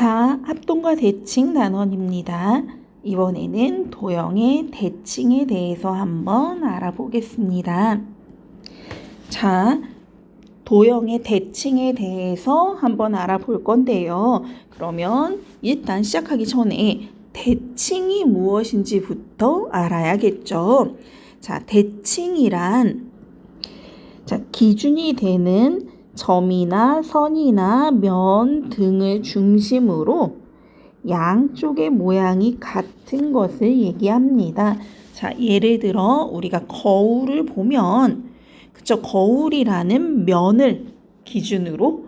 자, 합동과 대칭 단원입니다. 이번에는 도형의 대칭에 대해서 한번 알아보겠습니다. 자, 도형의 대칭에 대해서 한번 알아볼 건데요. 그러면 일단 시작하기 전에 대칭이 무엇인지부터 알아야겠죠. 자, 대칭이란 기준이 되는 점이나 선이나 면 등을 중심으로 양쪽의 모양이 같은 것을 얘기합니다. 자, 예를 들어 우리가 거울을 보면 거울이라는 면을 기준으로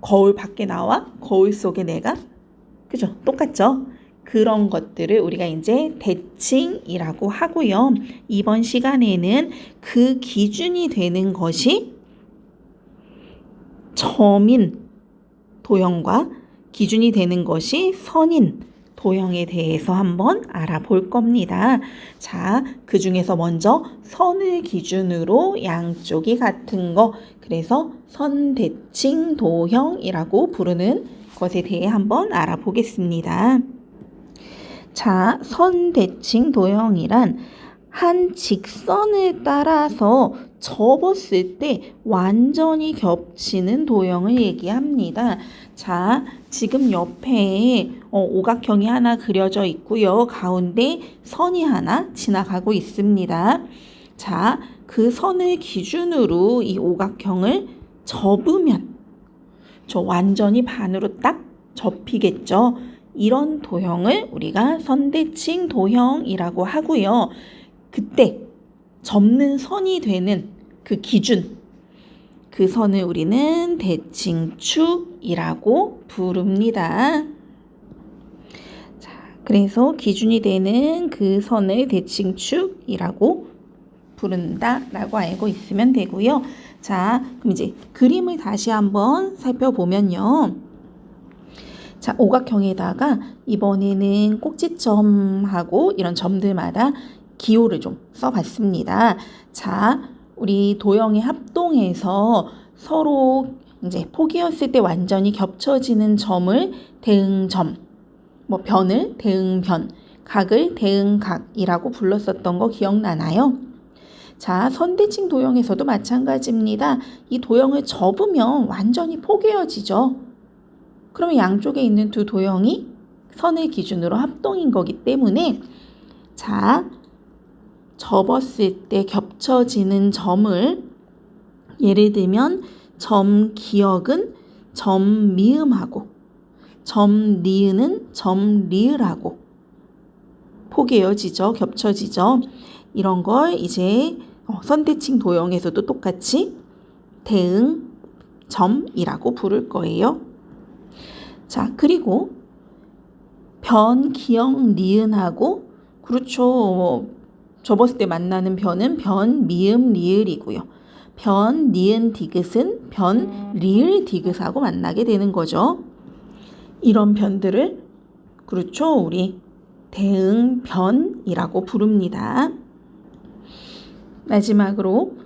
거울 밖에 나와 거울 속에 내가 똑같죠? 그런 것들을 우리가 이제 대칭이라고 하고요. 이번 시간에는 그 기준이 되는 것이 점인 도형과 기준이 되는 것이 선인 도형에 대해서 한번 알아볼 겁니다. 자, 그 중에서 먼저 선을 기준으로 양쪽이 같은 거, 그래서 선대칭 도형이라고 부르는 것에 대해 한번 알아보겠습니다. 자, 선대칭 도형이란 한 직선을 따라서 접었을 때 완전히 겹치는 도형을 얘기합니다. 자, 지금 옆에 오각형이 하나 그려져 있고요. 가운데 선이 하나 지나가고 있습니다. 자, 그 선을 기준으로 이 오각형을 접으면 완전히 반으로 딱 접히겠죠. 이런 도형을 우리가 선대칭 도형이라고 하고요. 그때 접는 선이 되는 그 기준, 그 선을 우리는 대칭축이라고 부릅니다. 자, 그래서 기준이 되는 그 선을 대칭축이라고 부른다라고 알고 있으면 되고요. 자, 그럼 이제 그림을 다시 한번 살펴보면요. 자, 오각형에다가 이번에는 꼭지점하고 이런 점들마다 기호를 좀 써봤습니다. 자, 우리 도형의 합동에서 서로 이제 폭이었을 때 완전히 겹쳐지는 점을 대응점, 변을 대응변, 각을 대응각이라고 불렀었던 거 기억나나요? 자, 선대칭 도형에서도 마찬가지입니다. 이 도형을 접으면 완전히 포개어지죠. 그러면 양쪽에 있는 두 도형이 선을 기준으로 합동인 거기 때문에 자, 접었을 때 겹쳐지는 점을 예를 들면 점 기역은 점 미음하고 점 니은은 점 리을하고 포개어지죠. 겹쳐지죠. 이런 걸 이제 선대칭 도형에서도 똑같이 대응점이라고 부를 거예요. 자, 그리고 변, 기역, 니은하고 접었을 때 만나는 변은 변, 미음, 리을이고요. 변, 니은, 디귿은 변, 리을, 디귿하고 만나게 되는 거죠. 이런 변들을 우리 대응변이라고 부릅니다. 마지막으로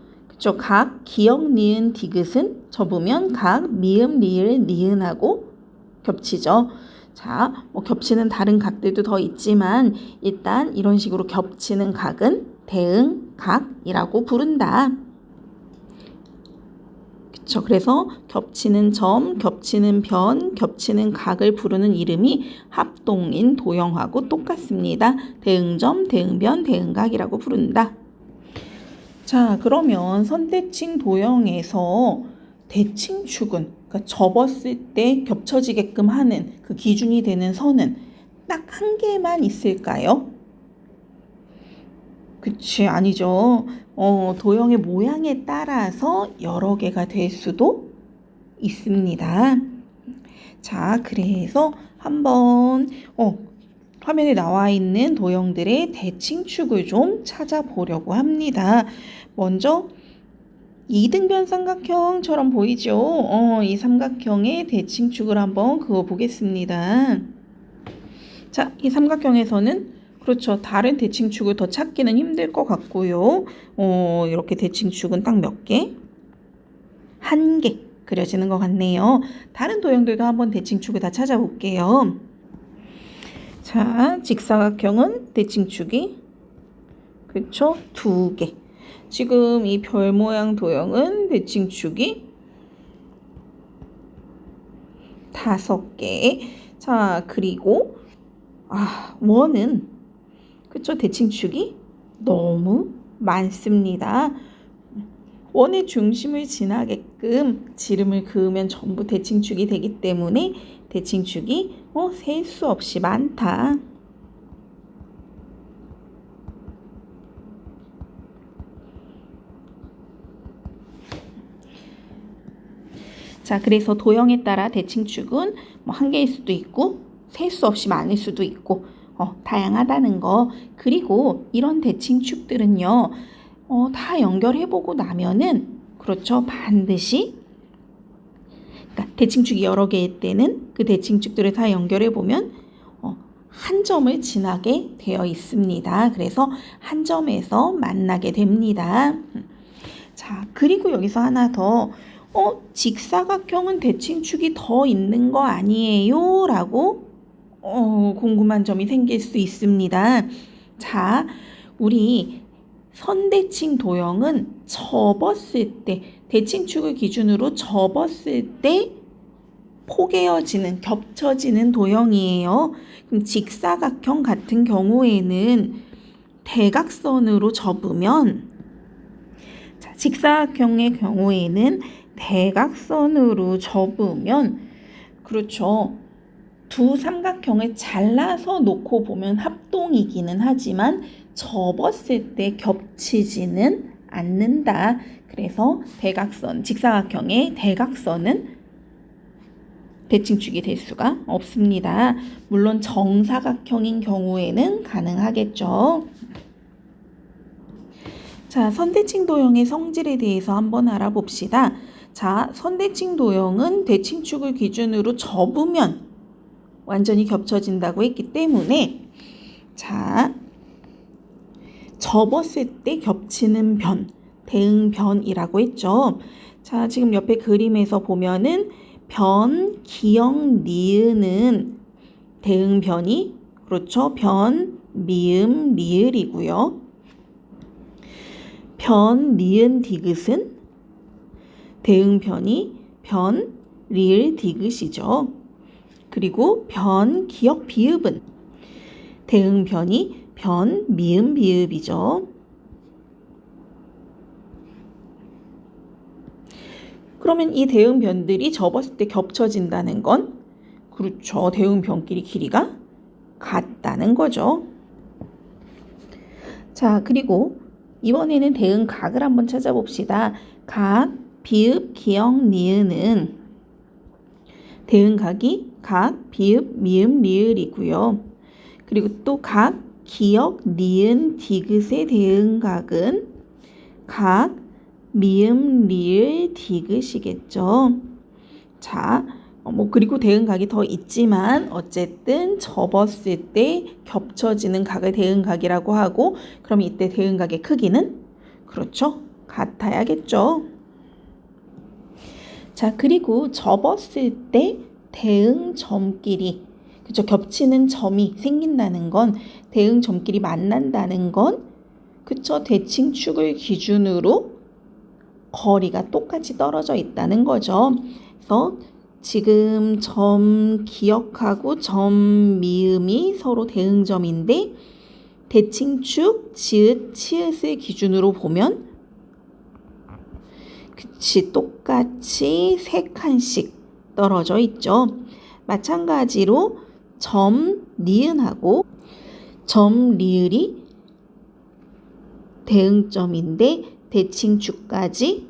각, 기역, 니은, 디귿은 접으면 각, 미음, 리을, 니은하고 겹치죠. 자, 겹치는 다른 각들도 더 있지만 일단 이런 식으로 겹치는 각은 대응각이라고 부른다. 그래서 겹치는 점, 겹치는 변, 겹치는 각을 부르는 이름이 합동인 도형하고 똑같습니다. 대응점, 대응변, 대응각이라고 부른다. 자, 그러면 선대칭 도형에서 대칭축은 접었을 때 겹쳐지게끔 하는 그 기준이 되는 선은 딱 한 개만 있을까요? 그치, 아니죠. 도형의 모양에 따라서 여러 개가 될 수도 있습니다. 자, 그래서 한번 화면에 나와 있는 도형들의 대칭축을 좀 찾아보려고 합니다. 먼저 이등변 삼각형처럼 보이죠? 이 삼각형의 대칭축을 한번 그어보겠습니다. 자, 이 삼각형에서는 다른 대칭축을 더 찾기는 힘들 것 같고요. 이렇게 대칭축은 딱 몇 개? 한 개. 그려지는 것 같네요. 다른 도형들도 한번 대칭축을 다 찾아볼게요. 자, 직사각형은 대칭축이 그렇죠? 2개. 지금 이 별 모양 도형은 대칭축이 5개. 자, 그리고 원은 그쵸? 대칭축이 너무 많습니다. 원의 중심을 지나게끔 지름을 그으면 전부 대칭축이 되기 때문에 대칭축이 셀 수 없이 많다. 자, 그래서 도형에 따라 대칭축은 한 개일 수도 있고 셀 수 없이 많을 수도 있고 다양하다는 거. 그리고 이런 대칭축들은요. 다 연결해보고 나면은 그렇죠. 반드시 그러니까 대칭축이 여러 개일 때는 그 대칭축들을 다 연결해보면 한 점을 지나게 되어 있습니다. 그래서 한 점에서 만나게 됩니다. 자, 그리고 여기서 하나 더 직사각형은 대칭축이 더 있는 거 아니에요? 라고 궁금한 점이 생길 수 있습니다. 자, 우리 선대칭 도형은 접었을 때, 대칭축을 기준으로 접었을 때 포개어지는, 겹쳐지는 도형이에요. 그럼 직사각형 같은 경우에는 대각선으로 접으면, 자, 직사각형의 경우에는 대각선으로 접으면, 그렇죠. 두 삼각형을 잘라서 놓고 보면 합동이기는 하지만 접었을 때 겹치지는 않는다. 그래서 대각선, 직사각형의 대각선은 대칭축이 될 수가 없습니다. 물론 정사각형인 경우에는 가능하겠죠. 자, 선대칭 도형의 성질에 대해서 한번 알아봅시다. 자, 선대칭 도형은 대칭축을 기준으로 접으면 완전히 겹쳐진다고 했기 때문에 자, 접었을 때 겹치는 변, 대응변이라고 했죠. 자, 지금 옆에 그림에서 보면은 변, 기역, 니은은 대응변이 그렇죠. 변, 미음, 리을이고요. 변, 니은, 디귿은 대응변이 변, 리을, 디귿이죠. 그리고 변, 기역, 비읍은 대응변이 변, 미음, 비읍이죠. 그러면 이 대응변들이 접었을 때 겹쳐진다는 건 그렇죠. 대응변끼리 길이가 같다는 거죠. 자, 그리고 이번에는 대응각을 한번 찾아봅시다. 각, 비읍, 기역, 니은은 대응각이 각, 비읍, 미음, 리을이고요. 그리고 또 각, 기역, 니은, 디귿의 대응각은 각, 미음, 리을, 디귿이겠죠. 자, 그리고 대응각이 더 있지만 어쨌든 접었을 때 겹쳐지는 각을 대응각이라고 하고 그럼 이때 대응각의 크기는 그렇죠. 같아야겠죠. 자, 그리고 접었을 때 대응점끼리 그렇죠. 겹치는 점이 생긴다는 건 대응점끼리 만난다는 건 그렇죠. 대칭축을 기준으로 거리가 똑같이 떨어져 있다는 거죠. 그래서 지금 점 기역하고 점 미음이 서로 대응점인데 대칭축 지읒 치읒을 기준으로 보면 그치 똑같이 3칸씩 떨어져 있죠. 마찬가지로 점 니은하고 점 리을이 대응점인데 대칭축까지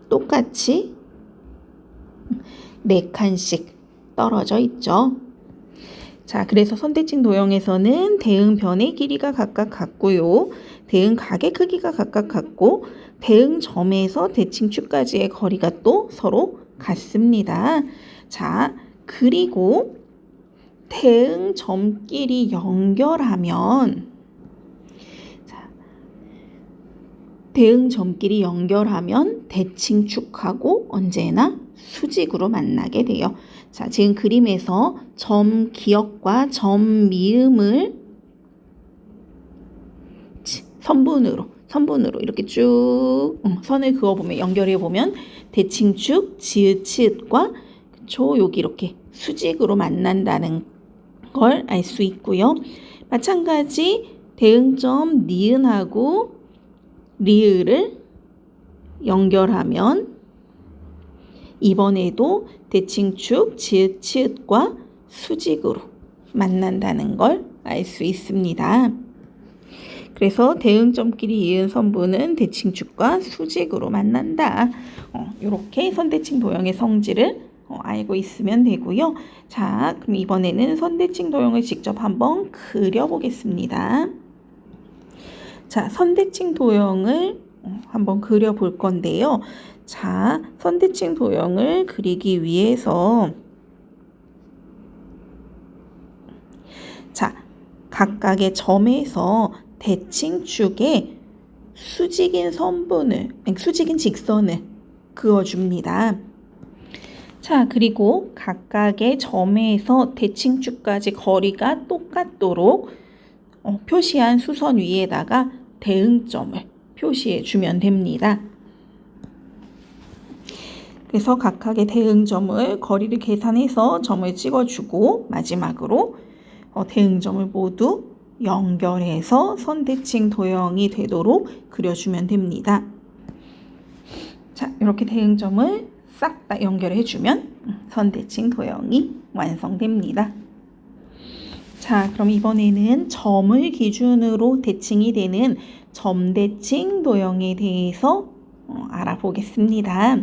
똑같이 4칸씩 떨어져 있죠. 자, 그래서 선대칭 도형에서는 대응변의 길이가 각각 같고요. 대응각의 크기가 각각 같고 대응점에서 대칭축까지의 거리가 또 서로 같습니다. 자, 그리고 대응점끼리 연결하면 대응점끼리 연결하면 대칭축하고 언제나 수직으로 만나게 돼요. 자, 지금 그림에서 점 기역과 점 미음을 선분으로 이렇게 쭉 선을 그어보면 연결해보면 대칭축, 지읒, 치읒과 그쵸, 여기 이렇게 수직으로 만난다는 걸 알 수 있고요. 마찬가지 대응점 니은하고 리을을 연결하면 이번에도 대칭축, 지읒, 치읒과 수직으로 만난다는 걸 알 수 있습니다. 그래서 대응점끼리 이은 선분은 대칭축과 수직으로 만난다. 이렇게 선대칭 도형의 성질을 알고 있으면 되고요. 자, 그럼 이번에는 선대칭 도형을 직접 한번 그려보겠습니다. 자, 선대칭 도형을 한번 그려볼 건데요. 자, 선대칭 도형을 그리기 위해서 자, 각각의 점에서 대칭축에 수직인 직선을 그어줍니다. 자, 그리고 각각의 점에서 대칭축까지 거리가 똑같도록 표시한 수선 위에다가 대응점을 표시해 주면 됩니다. 그래서 각각의 대응점을 거리를 계산해서 점을 찍어주고 마지막으로 대응점을 모두 연결해서 선대칭 도형이 되도록 그려주면 됩니다. 자, 이렇게 대응점을 싹 다 연결해주면 선대칭 도형이 완성됩니다. 자, 그럼 이번에는 점을 기준으로 대칭이 되는 점대칭 도형에 대해서 알아보겠습니다.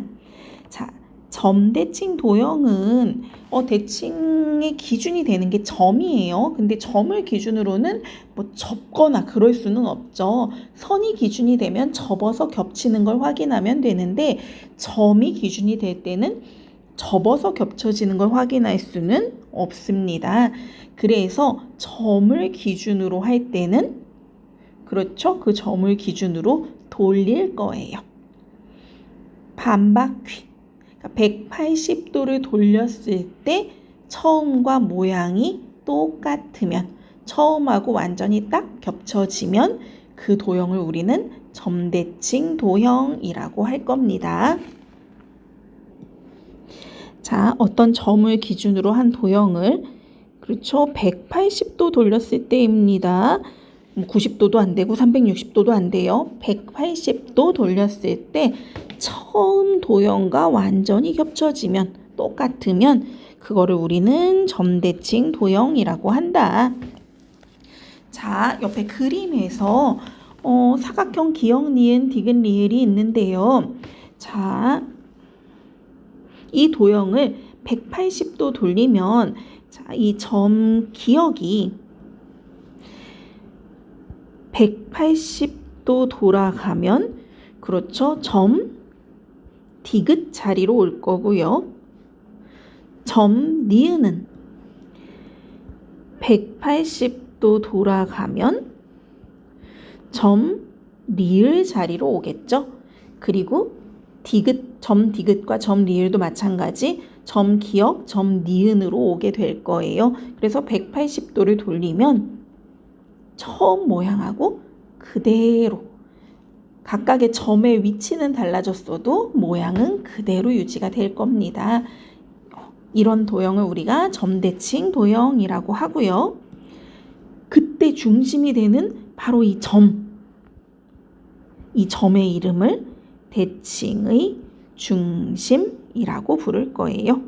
자, 점대칭 도형은 대칭의 기준이 되는 게 점이에요. 근데 점을 기준으로는 뭐 접거나 그럴 수는 없죠. 선이 기준이 되면 접어서 겹치는 걸 확인하면 되는데 점이 기준이 될 때는 접어서 겹쳐지는 걸 확인할 수는 없습니다. 그래서 점을 기준으로 할 때는 그렇죠. 그 점을 기준으로 돌릴 거예요. 반바퀴. 180도를 돌렸을 때 처음과 모양이 똑같으면 처음하고 완전히 딱 겹쳐지면 그 도형을 우리는 점대칭 도형이라고 할 겁니다. 자, 어떤 점을 기준으로 한 도형을 그렇죠. 180도 돌렸을 때입니다. 90도도 안 되고 360도도 안 돼요. 180도 돌렸을 때 처음 도형과 완전히 겹쳐지면 똑같으면 그거를 우리는 점대칭 도형이라고 한다. 자, 옆에 그림에서 사각형 기역, 니은, 디귿, 리을이 있는데요. 자, 이 도형을 180도 돌리면 자, 이 점 기역이 180도 돌아가면 그렇죠. 점 디귿 자리로 올 거고요. 점 니은은 180도 돌아가면 점 리을 자리로 오겠죠. 그리고 점 디귿과 점 리을도 마찬가지 점 기역, 점 니은으로 오게 될 거예요. 그래서 180도를 돌리면 처음 모양하고 그대로 각각의 점의 위치는 달라졌어도 모양은 그대로 유지가 될 겁니다. 이런 도형을 우리가 점대칭 도형이라고 하고요. 그때 중심이 되는 바로 이 점의 이름을 대칭의 중심이라고 부를 거예요.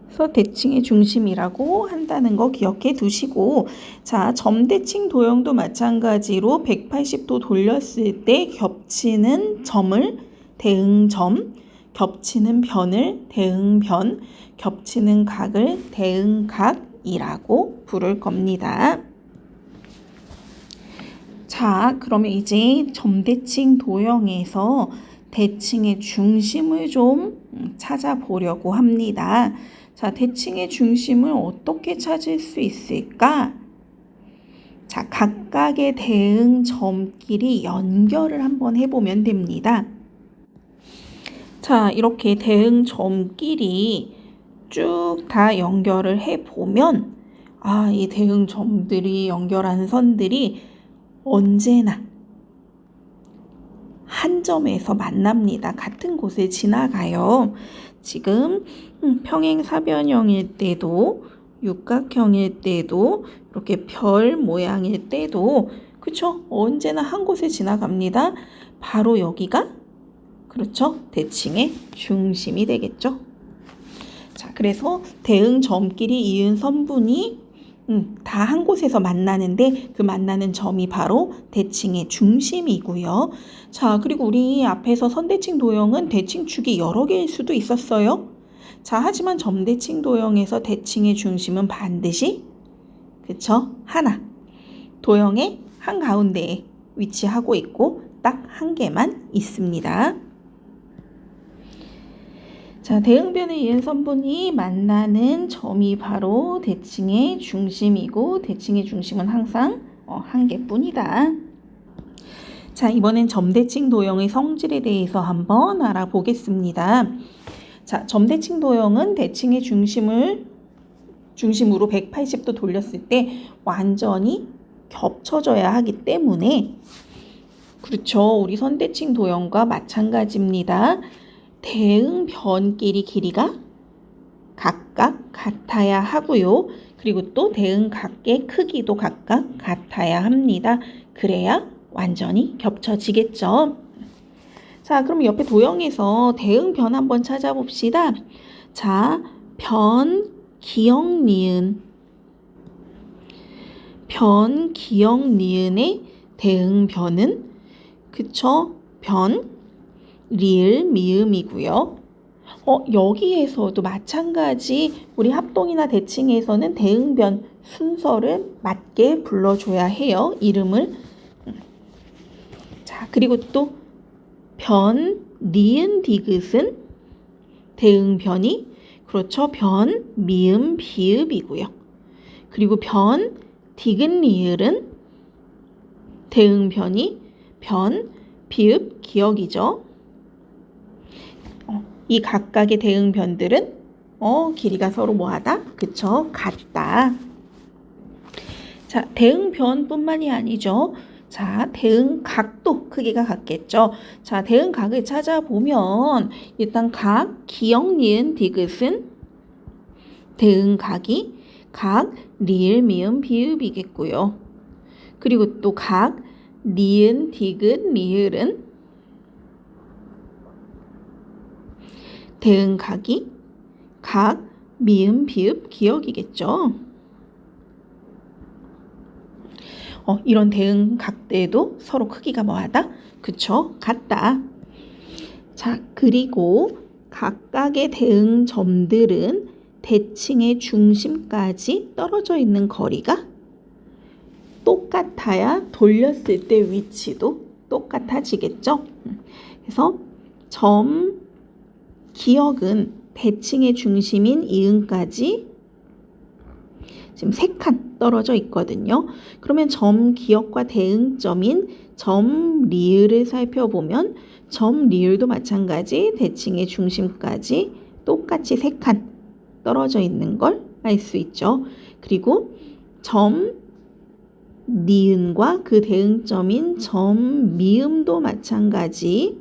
그래서 대칭의 중심이라고 한다는 거 기억해 두시고 자, 점대칭 도형도 마찬가지로 180도 돌렸을 때 겹치는 점을 대응점, 겹치는 변을 대응변, 겹치는 각을 대응각이라고 부를 겁니다. 자, 그러면 이제 점대칭 도형에서 대칭의 중심을 좀 찾아보려고 합니다. 자, 대칭의 중심을 어떻게 찾을 수 있을까? 자, 각각의 대응 점끼리 연결을 한번 해보면 됩니다. 자, 이렇게 대응 점끼리 쭉 다 연결을 해보면 이 대응 점들이 연결하는 선들이 언제나 한 점에서 만납니다. 같은 곳을 지나가요. 지금 평행사변형일 때도 육각형일 때도 이렇게 별 모양일 때도 그쵸? 언제나 한 곳에 지나갑니다. 바로 여기가 그렇죠? 대칭의 중심이 되겠죠. 자, 그래서 대응 점끼리 이은 선분이 다 한 곳에서 만나는데 그 만나는 점이 바로 대칭의 중심이고요. 자, 그리고 우리 앞에서 선대칭 도형은 대칭축이 여러 개일 수도 있었어요. 자, 하지만 점대칭 도형에서 대칭의 중심은 반드시 그쵸? 하나. 도형의 한가운데에 위치하고 있고 딱 한 개만 있습니다. 자, 대응변에 의한 선분이 만나는 점이 바로 대칭의 중심이고 대칭의 중심은 항상 한 개뿐이다. 자, 이번엔 점대칭 도형의 성질에 대해서 한번 알아보겠습니다. 자, 점대칭 도형은 대칭의 중심으로 180도 돌렸을 때 완전히 겹쳐져야 하기 때문에 그렇죠. 우리 선대칭 도형과 마찬가지입니다. 대응변끼리 길이가 각각 같아야 하고요. 그리고 또 대응각의 크기도 각각 같아야 합니다. 그래야 완전히 겹쳐지겠죠. 자, 그럼 옆에 도형에서 대응변 한번 찾아봅시다. 자, 변, 기역, 니은. 변, 기역, 니은의 대응변은 그쵸? 변, 리을, 미음이고요. 여기에서도 마찬가지 우리 합동이나 대칭에서는 대응변 순서를 맞게 불러줘야 해요. 이름을. 자, 그리고 또 변, 니은, 디귿은 대응변이 그렇죠. 변, 미음, 비읍이고요. 그리고 변, 디귿, 리을은 대응변이 변, 비읍, 기역이죠. 이 각각의 대응변들은 길이가 서로 뭐하다? 그쵸? 같다. 자, 대응변뿐만이 아니죠. 자, 대응각도 크기가 같겠죠. 자, 대응각을 찾아보면 일단 각, 기역, 니은, 디귿은 대응각이 각, 리을, 미음, 비읍이겠고요. 그리고 또 각, 니은, 디귿, 리을은 대응각이 각, 미음, 비읍, 기역이겠죠. 이런 대응각들도 서로 크기가 뭐하다? 그쵸? 같다. 자, 그리고 각각의 대응점들은 대칭의 중심까지 떨어져 있는 거리가 똑같아야 돌렸을 때 위치도 똑같아지겠죠. 그래서 점, 기역은 대칭의 중심인 이응까지 지금 3칸 떨어져 있거든요. 그러면 점, 기역과 대응점인 점, 리을을 살펴보면 점, 리을도 마찬가지 대칭의 중심까지 똑같이 3칸 떨어져 있는 걸 알 수 있죠. 그리고 점, 니은과 그 대응점인 점, 미음도 마찬가지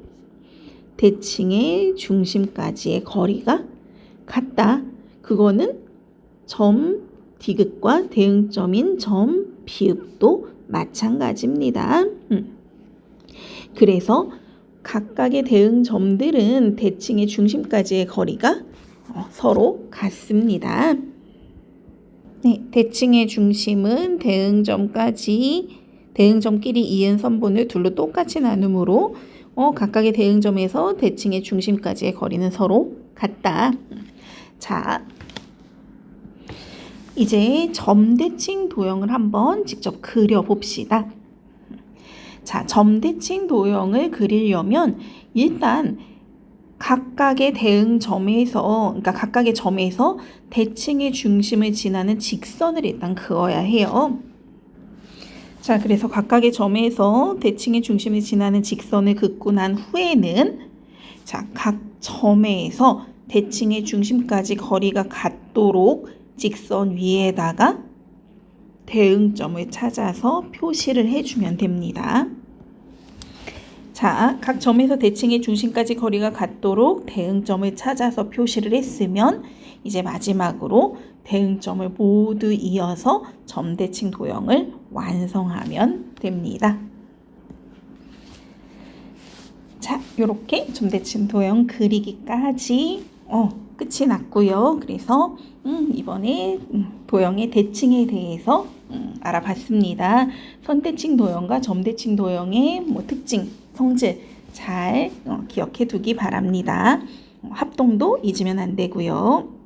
대칭의 중심까지의 거리가 같다. 그거는 점, 디귿과 대응점인 점, 비읍도 마찬가지입니다. 그래서 각각의 대응점들은 대칭의 중심까지의 거리가 서로 같습니다. 네, 대칭의 중심은 대응점끼리 이은 선분을 둘로 똑같이 나누므로 각각의 대응점에서 대칭의 중심까지의 거리는 서로 같다. 자, 이제 점대칭 도형을 한번 직접 그려봅시다. 자, 점대칭 도형을 그리려면 일단 각각의 그러니까 각각의 점에서 대칭의 중심을 지나는 직선을 일단 그어야 해요. 자, 그래서 각각의 점에서 대칭의 중심을 지나는 직선을 긋고 난 후에는 자, 각 점에서 대칭의 중심까지 거리가 같도록 직선 위에다가 대응점을 찾아서 표시를 해주면 됩니다. 자, 각 점에서 대칭의 중심까지 거리가 같도록 대응점을 찾아서 표시를 했으면 이제 마지막으로 대응점을 모두 이어서 점대칭 도형을 완성하면 됩니다. 자, 이렇게 점대칭 도형 그리기까지 끝이 났고요. 그래서 이번에 도형의 대칭에 대해서 알아봤습니다. 선대칭 도형과 점대칭 도형의 특징, 성질 잘 기억해 두기 바랍니다. 합동도 잊으면 안 되고요.